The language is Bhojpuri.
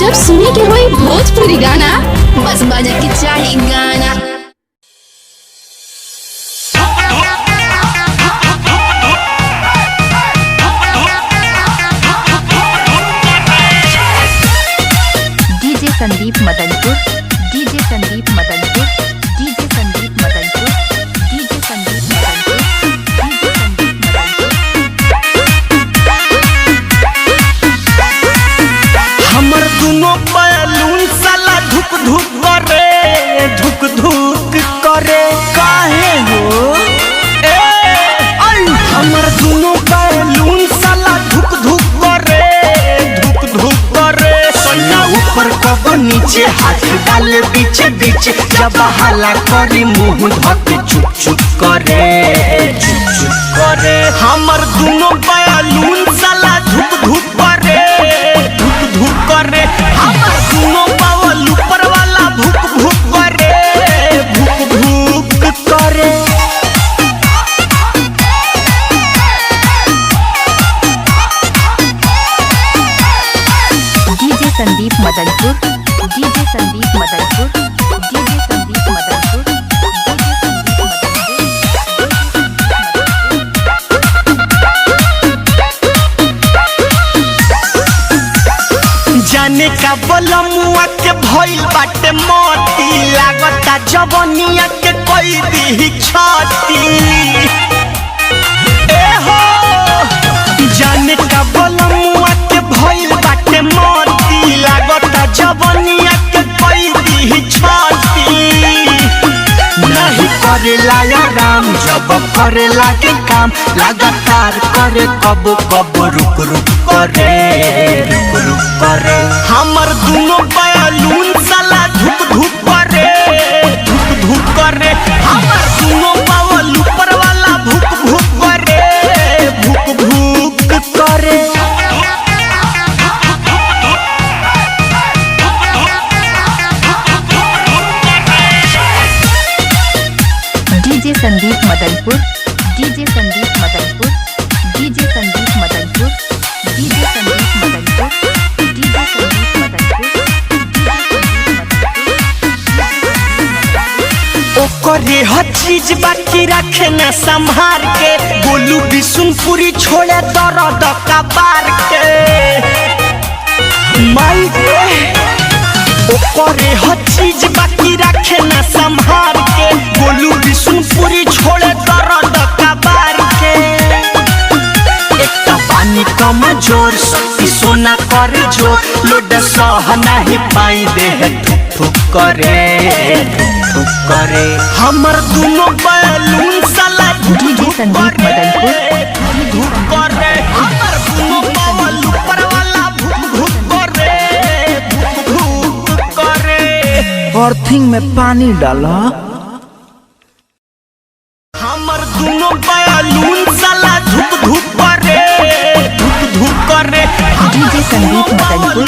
जब सुने के होई भोजपुरी गाना, बस बजे के चाही गाना। DJ Sandeep Madanpur, DJ Sandeep Madanpur, DJ Sandeep Madanpur, DJ Sandeep Madanpur, DJ Sandeep Madanpur. हमर दुनो बैलून साला धुक धुक करे, धुक धुक करे काहे हो ए आई। हमर दुनो बैलून साला धुक धुक करे, धुक धुक करे। सैया ऊपर कब नीचे हाथ डाले बीचे बीचे, जब हाला करी मुंह धके चुप चुप करे, चुप चुप करे। हमर दुनो बैलून साला धुक धुक करे, धुक धुक करे। हमर दुनो बावल ऊपर वाला भुक भुक करे, भुक भुक करे। DJ Sandeep Madanpur, DJ Sandeep Madanpur, DJ Sandeep Madanpur, जाने का बलमुआ के भइल बाटे मोती, लागता जवनिया के कोई दी छाती ए हो। जाने का बलमुआ के भइल बाटे मोती, लागता जवनिया के कोई दी छाती। नहीं करेला आराम जब करेला के काम, लगातार करे कब कब रुक रुक करे, रुक रुक करे। हमर दुनो बैलून साला धुक धुक करे, धुक धुक करे। हमर दुनो बावल ऊपर वाला भुक भुक करे, भुक भुक करे। DJ Sandeep Madanpur, DJ Sandeep Madanpur, DJ Sandeep Madanpur, DJ Sandeep Madanpur, DJ Sandeep Madanpur, ओकरे हर चीज बाकी रखे न संभार के, बोलू बिशुनपुरी छोड़े दर्द कबार के माई रे। ओकरे हर चीज बाकी रखे न संभार के, बोलू बिशुनपुरी छोड़े दर्द कबार के। एक पानी कमजोर शक्ति सोना कर जो, लोड सह नहीं पाई देह ठुक ठुक करे, ठुक ठुक करे। हमर दुनो बैलून साला डीजे संदीप मदनपुर, धुक करे। हमर दुनो बावल ऊपर वाला भुक भुक करे, भुक भुक करे। अर्थिंग में पानी डाला। हमर दुनो बैलून साला धुक धुक करे, धुक धुक करे। डीजे संदीप मदनपुर,